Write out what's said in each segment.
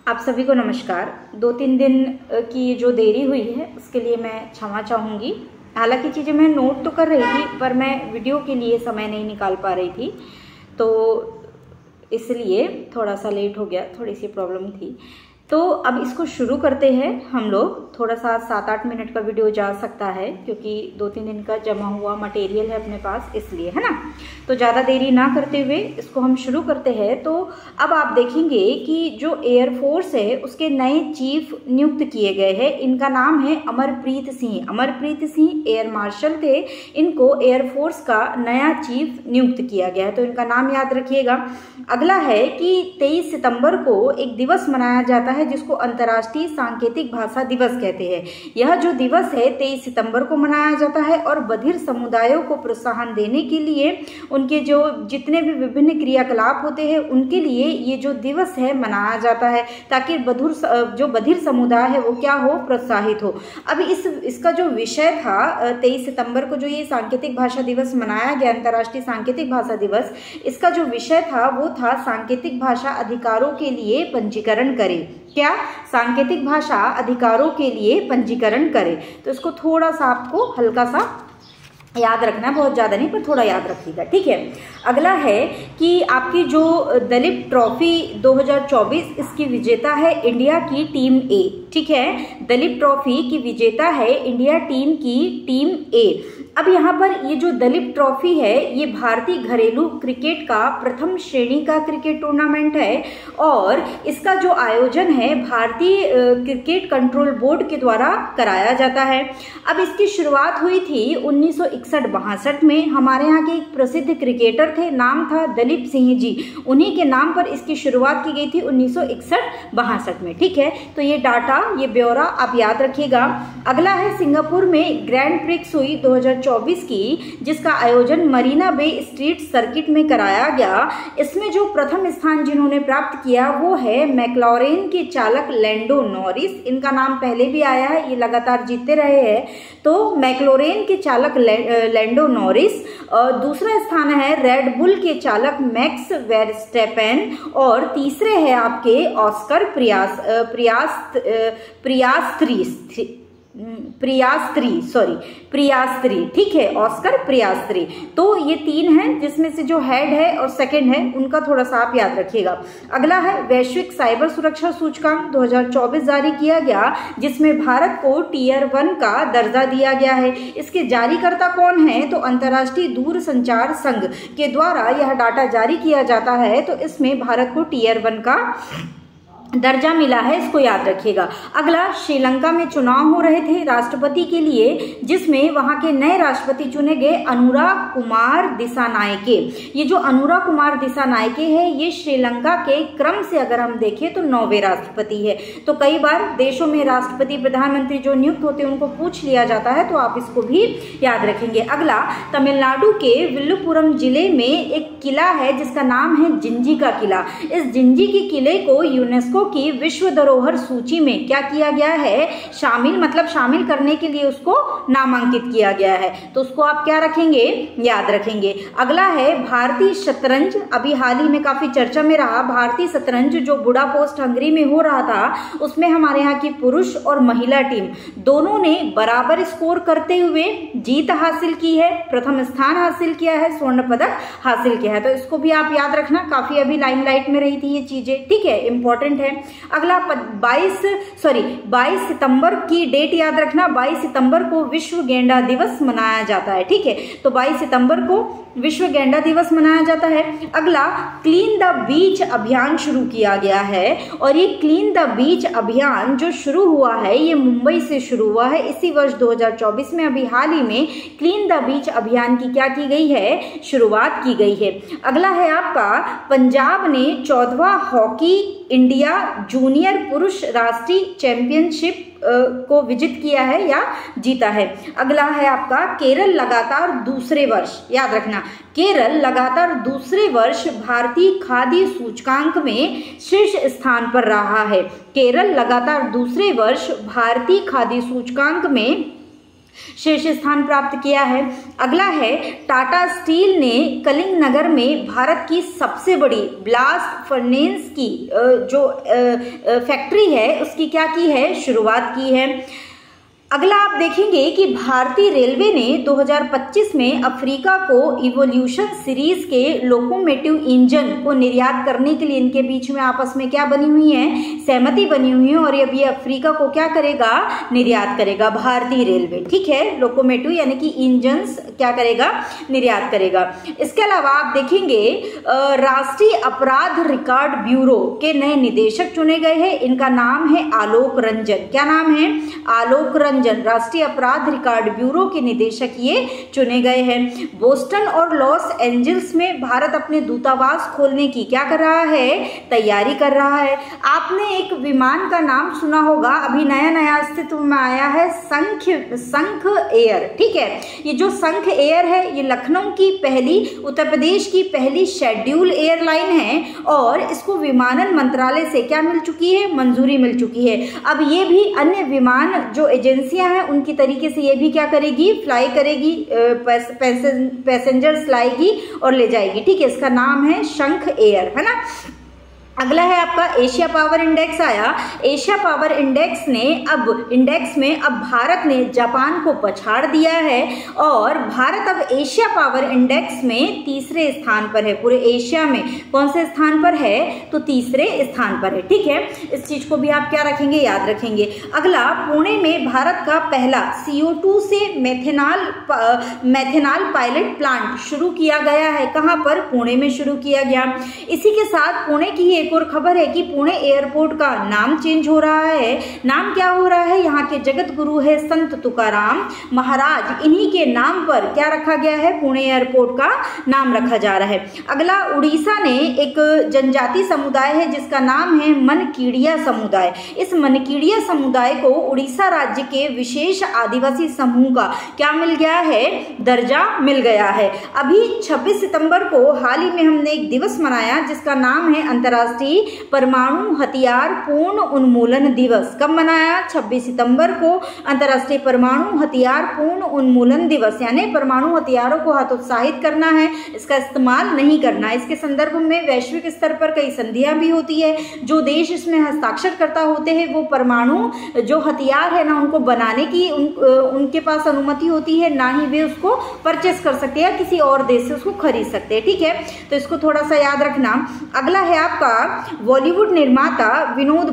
आप सभी को नमस्कार। 2-3 दिन की जो देरी हुई है उसके लिए मैं क्षमा चाहूँगी। हालांकि चीज़ें मैं नोट तो कर रही थी पर मैं वीडियो के लिए समय नहीं निकाल पा रही थी, तो इसलिए थोड़ा सा लेट हो गया, थोड़ी सी प्रॉब्लम थी। तो अब इसको शुरू करते हैं हम लोग। थोड़ा सा 7-8 मिनट का वीडियो जा सकता है क्योंकि 2-3 दिन का जमा हुआ मटेरियल है अपने पास, इसलिए है ना। तो ज़्यादा देरी ना करते हुए इसको हम शुरू करते हैं। तो अब आप देखेंगे कि जो एयरफोर्स है उसके नए चीफ नियुक्त किए गए हैं। इनका नाम है अमरप्रीत सिंह। अमरप्रीत सिंह एयर मार्शल थे, इनको एयरफोर्स का नया चीफ नियुक्त किया गया है, तो इनका नाम याद रखिएगा। अगला है कि 23 सितंबर को एक दिवस मनाया जाता है जिसको अंतर्राष्ट्रीय सांकेतिक भाषा दिवस कहते हैं। यह जो दिवस है 23 सितंबर को मनाया जाता है और बधिर समुदायों को प्रोत्साहन देने के लिए उनके जो जितने भी विभिन्न क्रियाकलाप होते हैं उनके लिए ये जो दिवस है मनाया जाता है, ताकि जो बधिर समुदाय है वो क्या हो, प्रोत्साहित हो। अब इसका जो विषय था 23 सितंबर को जो ये सांकेतिक भाषा दिवस मनाया गया, अंतर्राष्ट्रीय सांकेतिक भाषा दिवस, इसका जो विषय था वो था सांकेतिक भाषा अधिकारों के लिए पंजीकरण करें। क्या? सांकेतिक भाषा अधिकारों के लिए पंजीकरण करें। तो इसको थोड़ा सा आपको हल्का सा याद रखना, बहुत ज़्यादा नहीं पर थोड़ा याद रखिएगा, ठीक है। अगला है कि आपकी जो दलीप ट्रॉफी 2024 इसकी विजेता है इंडिया की टीम ए, ठीक है। दलीप ट्रॉफी की विजेता है इंडिया टीम की टीम ए। अब यहाँ पर ये जो दलीप ट्रॉफी है ये भारतीय घरेलू क्रिकेट का प्रथम श्रेणी का क्रिकेट टूर्नामेंट है और इसका जो आयोजन है भारतीय क्रिकेट कंट्रोल बोर्ड के द्वारा कराया जाता है। अब इसकी शुरुआत हुई थी 1961-62 में। हमारे यहाँ के एक प्रसिद्ध क्रिकेटर थे, नाम था दलीप सिंह जी, उन्हीं के नाम पर इसकी शुरुआत की गई थी 1961-62 में, ठीक है। तो ये डाटा, ये ब्यौरा आप याद रखिएगा। अगला है सिंगापुर में ग्रैंड प्रिक्स हुई 2024 की, जिसका आयोजन मरीना बे स्ट्रीट सर्किट में कराया गया। इसमें जो प्रथम स्थान जिन्होंने प्राप्त किया वो है मैक्लॉरेन के चालक लैंडो नॉरिस। इनका नाम पहले भी आया है, ये लगातार जीतते रहे हैं। तो मैक्लॉरेन के चालक लैंडो नॉरिस। दूसरा स्थान है रेड बुल के चालक मैक्स वेरस्टेपेन और तीसरे है आपके ऑस्कर प्रियास्त्री, ठीक है, ऑस्कर प्रियास्त्री। तो ये 3 हैं जिसमें से जो हेड है और सेकंड है उनका थोड़ा सा आप याद रखिएगा। अगला है वैश्विक साइबर सुरक्षा सूचकांक 2024 जारी किया गया, जिसमें भारत को Tier 1 का दर्जा दिया गया है। इसके जारीकर्ता कौन है? तो अंतर्राष्ट्रीय दूरसंचार संघ के द्वारा यह डाटा जारी किया जाता है, तो इसमें भारत को Tier 1 का दर्जा मिला है, इसको याद रखिएगा। अगला, श्रीलंका में चुनाव हो रहे थे राष्ट्रपति के लिए, जिसमें वहां के नए राष्ट्रपति चुने गए अनुराग कुमार दिसानायके। ये जो अनुराग कुमार दिसानायके है ये श्रीलंका के क्रम से अगर हम देखें तो 9वें राष्ट्रपति है। तो कई बार देशों में राष्ट्रपति प्रधानमंत्री जो नियुक्त होते हैं उनको पूछ लिया जाता है, तो आप इसको भी याद रखेंगे। अगला, तमिलनाडु के विल्लुपुरम जिले में एक किला है जिसका नाम है जिंजी का किला। इस जिंजी के किले को यूनेस्को की विश्व धरोहर सूची में क्या किया गया है? शामिल करने के लिए उसको नामांकित किया गया है, तो उसको आप क्या रखेंगे? याद रखेंगे। अगला है भारतीय शतरंज। अभी हाल ही में काफी चर्चा में रहा भारतीय शतरंज जो बुडापेस्ट हंगरी में हो रहा था, उसमें हमारे यहाँ की पुरुष और महिला टीम दोनों ने बराबर स्कोर करते हुए जीत हासिल की है, प्रथम स्थान हासिल किया है, स्वर्ण पदक हासिल किया है। तो इसको भी आप याद रखना, काफी अभी लाइमलाइट में रही थी ये चीजें, ठीक है, इंपॉर्टेंट है। अगला 22 सितंबर की डेट याद रखना। 22 सितंबर को विश्व गेंडा दिवस मनाया जाता है, ठीक है। तो 22 सितंबर को विश्व गेंडा दिवस मनाया जाता है। अगला, क्लीन द बीच अभियान शुरू किया गया है और ये क्लीन द बीच अभियान जो शुरू हुआ है ये मुंबई से शुरू हुआ है। इसी वर्ष 2024 में अभी हाल ही में क्लीन द बीच अभियान की क्या की गई है? शुरुआत की गई है। अगला है आपका पंजाब ने 14वां हॉकी इंडिया जूनियर पुरुष राष्ट्रीय चैंपियनशिप को विजित किया है या जीता है। अगला है आपका केरल लगातार दूसरे वर्ष, याद रखना, केरल लगातार दूसरे वर्ष भारतीय खाद्य सूचकांक में शीर्ष स्थान पर रहा है। केरल लगातार दूसरे वर्ष भारतीय खाद्य सूचकांक में शीर्ष स्थान प्राप्त किया है। अगला है टाटा स्टील ने कलिंगनगर में भारत की सबसे बड़ी ब्लास्ट फर्नेस की जो फैक्ट्री है उसकी क्या की है, शुरुआत की है। अगला आप देखेंगे कि भारतीय रेलवे ने 2025 में अफ्रीका को इवोल्यूशन सीरीज के लोकोमोटिव इंजन को निर्यात करने के लिए इनके बीच में आपस में क्या बनी हुई है, सहमति बनी हुई है, और अब ये अफ्रीका को क्या करेगा, निर्यात करेगा भारतीय रेलवे। ठीक है, लोकोमोटिव यानी कि इंजन्स क्या करेगा, निर्यात करेगा। इसके अलावा आप देखेंगे राष्ट्रीय अपराध रिकॉर्ड ब्यूरो के नए निदेशक चुने गए हैं। इनका नाम है आलोक रंजन। क्या नाम है, आलोक रंजन। राष्ट्रीय अपराध रिकॉर्ड ब्यूरो के निदेशक ये चुने गए हैं। बोस्टन और लॉस एंजल्स में भारत अपने दूतावास खोलने की क्या कर रहा है, तैयारी कर रहा है। आपने एक विमान का नाम सुना होगा, अभी नया नया अस्तित्व में आया है, संख एयर। ठीक है, ये जो संख एयर है ये लखनऊ की पहली, उत्तर प्रदेश की पहली शेड्यूल एयरलाइन है और इसको विमानन मंत्रालय से क्या मिल चुकी है, मंजूरी मिल चुकी है। अब ये भी अन्य विमान जो एजेंसियां हैं उनकी तरीके से ये भी क्या करेगी, फ्लाई करेगी, पैसेंजर्स लाएगी और ले जाएगी। ठीक है, इसका नाम है शंख एयर, है ना। अगला है आपका एशिया पावर इंडेक्स आया। एशिया पावर इंडेक्स में अब भारत ने जापान को पछाड़ दिया है और भारत अब एशिया पावर इंडेक्स में तीसरे स्थान पर है। पूरे एशिया में कौन से स्थान पर है, तो तीसरे स्थान पर है। ठीक है, इस चीज को भी आप क्या रखेंगे, याद रखेंगे। अगला, पुणे में भारत का पहला CO2 से मेथेनॉल पायलट प्लांट शुरू किया गया है। कहां पर, पुणे में शुरू किया गया। इसी के साथ पुणे की एक और खबर है कि पुणे एयरपोर्ट का नाम चेंज हो रहा है। नाम क्या हो रहा है, यहाँ के जगत गुरु है संत तुकाराम महाराज, इन्हीं के नाम पर क्या रखा गया है, पुणे एयरपोर्ट का नाम रखा जा रहा है। अगला, उड़ीसा ने एक जनजाति समुदाय है जिसका नाम है मनकीड़िया समुदाय। इस मनकीड़िया समुदाय को उड़ीसा राज्य के विशेष आदिवासी समूह का क्या मिल गया है, दर्जा मिल गया है। अभी 26 सितंबर को हाल ही में हमने एक दिवस मनाया जिसका नाम है अंतर्राष्ट्रीय परमाणु हथियार पूर्ण उन्मूलन दिवस। कब मनाया, 26 सितंबर को अंतर्राष्ट्रीय परमाणु हथियार पूर्ण उन्मूलन दिवस, यानी परमाणु हथियारों को हतोत्साहित करना है, इसका इस्तेमाल नहीं करना। इसके संदर्भ में वैश्विक स्तर पर कई संधियां भी होती है। जो देश इसमें हस्ताक्षरकर्ता होते हैं वो परमाणु जो हथियार है ना उनको बनाने की उनके पास अनुमति होती है, ना ही वे उसको परचेस कर सकते हैं या किसी और देश से उसको खरीद सकते हैं। ठीक है, तो इसको थोड़ा सा याद रखना। अगला है आपका बॉलीवुड निर्माता विनोद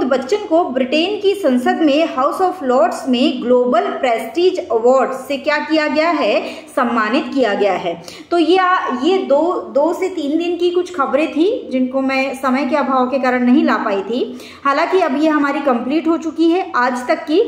बच्चन को ब्रिटेन की संसद में हाउस ऑफ लॉर्ड्स में ग्लोबल प्रेस्टीज अवार्ड से क्या किया गया है, सम्मानित किया गया है। तो ये दो से 3 दिन की कुछ खबरें थी जिनको मैं समय के अभाव के कारण नहीं ला पाई थी। हालांकि अब ये हमारी कंप्लीट हो चुकी है। आज तक की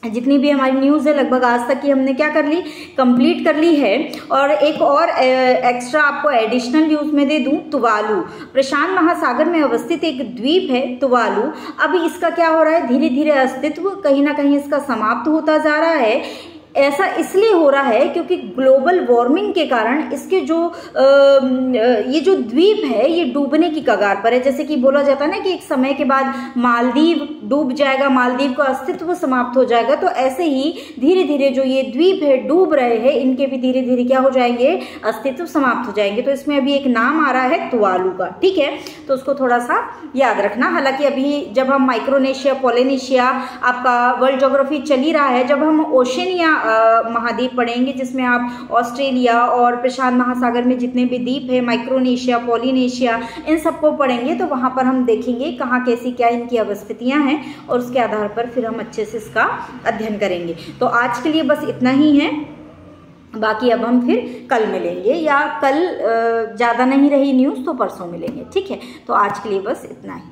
जितनी भी हमारी न्यूज़ है लगभग आज तक की हमने क्या कर ली, कंप्लीट कर ली है। और एक और एक्स्ट्रा आपको एडिशनल न्यूज़ में दे दूं, तुवालू प्रशांत महासागर में अवस्थित एक द्वीप है तुवालू। अब इसका क्या हो रहा है, धीरे धीरे अस्तित्व कहीं ना कहीं इसका समाप्त होता जा रहा है। ऐसा इसलिए हो रहा है क्योंकि ग्लोबल वार्मिंग के कारण इसके ये जो द्वीप है ये डूबने की कगार पर है। जैसे कि बोला जाता है ना कि एक समय के बाद मालदीव डूब जाएगा, मालदीव का अस्तित्व समाप्त हो जाएगा, तो ऐसे ही धीरे धीरे जो ये द्वीप है डूब रहे हैं, इनके भी धीरे धीरे क्या हो जाएंगे, अस्तित्व समाप्त हो जाएंगे। तो इसमें अभी एक नाम आ रहा है तुवालू का। ठीक है, तो उसको थोड़ा सा याद रखना। हालांकि अभी जब हम माइक्रोनेशिया, पोलिनेशिया, आपका वर्ल्ड ज्योग्राफी चल ही रहा है, जब हम ओशनिया महाद्वीप पढ़ेंगे जिसमें आप ऑस्ट्रेलिया और प्रशांत महासागर में जितने भी द्वीप है, माइक्रोनेशिया, पोलिनेशिया, इन सबको पढ़ेंगे तो वहां पर हम देखेंगे कहाँ कैसी क्या इनकी अवस्थितियां हैं और उसके आधार पर फिर हम अच्छे से इसका अध्ययन करेंगे। तो आज के लिए बस इतना ही है, बाकी अब हम फिर कल मिलेंगे, या कल ज़्यादा नहीं रही न्यूज़ तो परसों मिलेंगे। ठीक है, तो आज के लिए बस इतना ही।